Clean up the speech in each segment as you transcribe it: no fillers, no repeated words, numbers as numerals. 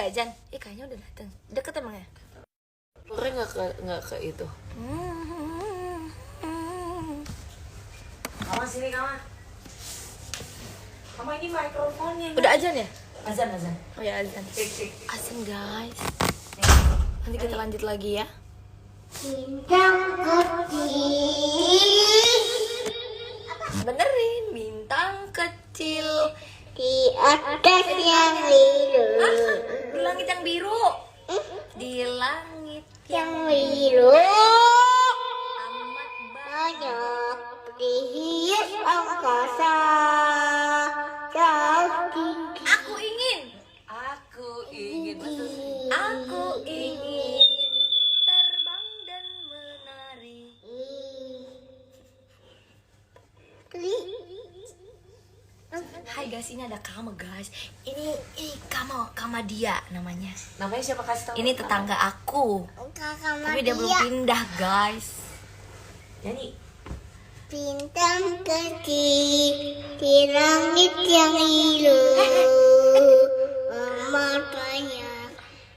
udah azan? Kayaknya udah dateng. Deket emang ya? Pokoknya nggak ke itu. Kamu sini kamu. Kamu ini mikrofonnya. Udah azan ya? Azan. Oh ya azan. Cek. Azan guys. Nanti kita lanjut lagi ya. Bintang kecil. Benerin, bintang kecil Di atas yang biru. di langit yang biru. Di langit Yang biru. amat Banyak dihias angkasa. Jauh tinggi. Aku ingin terbang dan menari. Hai guys, ini ada Kama guys. Ini Kama dia namanya. Namanya siapa, kasih tahu? Ini tetangga aku. Tapi dia belum pindah guys. Nyanyi. Bintang kecil di langit yang biru. Amat banyak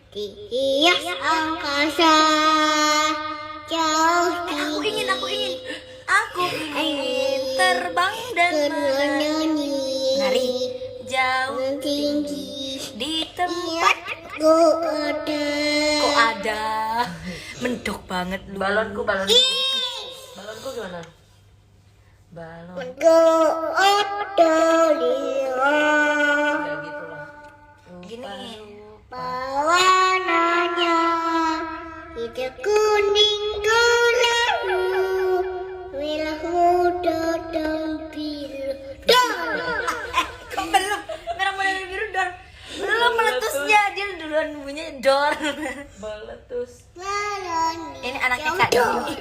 dihias angkasa. Jauh tinggi. Aku ingin terbang dan menari. Menyanyi. Jauh Tinggi. di tempat. Ku Ada mendok banget lu. Balonku gimana? Balon. ada lihat. Ya gitu lah. Gini. Warnanya hijau kuning kelabu, merah muda dan biru. Kok belum merah muda dan biru dor. Belum meletusnya, dia duluan bunyinya dor. Meletus Ini anaknya Kak Doni.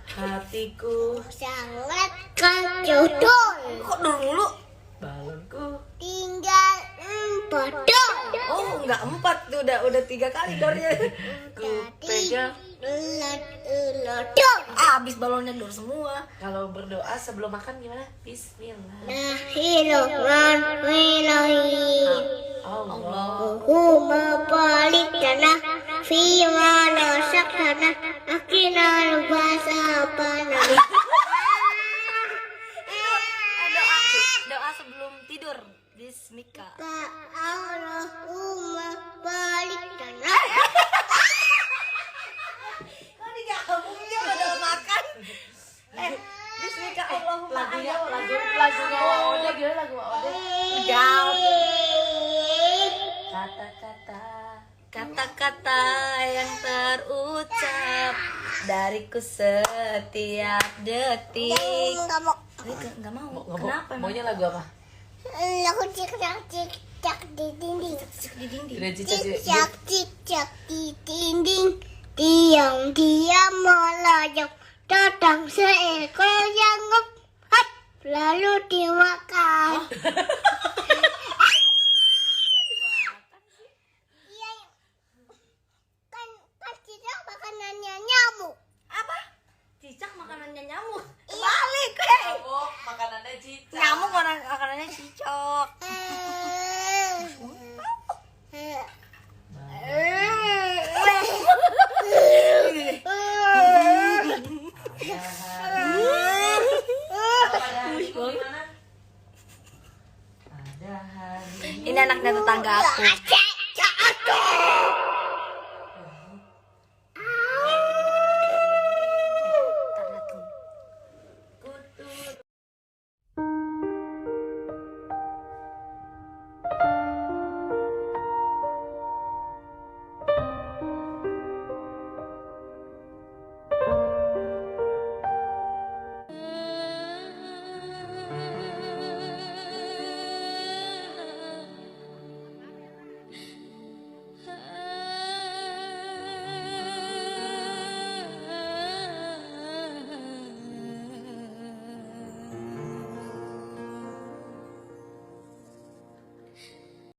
hatiku. sangat kacau dol. Kok dor mulu? Balonku. Tinggal 4 dol. Oh, enggak 4 tuh, udah 3 kali dornya. Ku pegang. Ulat dol. Habis balonnya dor semua. Kalau berdoa sebelum makan gimana? Bismillah. Bismillahirrahmanirrahim. Allah. Huma balik tanah fi mana sakana akinal bahasa panah. Doa sebelum tidur. Bismika. Allahumma balik tanah. Kok digabungnya pada makan? Bismika Allahumma Lagunya Waode gimana lagu Waode? Kata-kata yang terucap dariku setiap detik. Enggak mau. Enggak mau. Kenapa? Maunya lagu apa? Aku cicak di dinding. Cek di dinding. Tidak cicak. Cicak di dinding. Diam melayang. Datang seekor nyamuk. Hap, lalu dimakan. Iya, kan cicak makanannya nyamuk. Apa? Cicak makanannya nyamuk. Iya. Balik, Oh, makanannya cicak. Nyamuk makanannya cicak.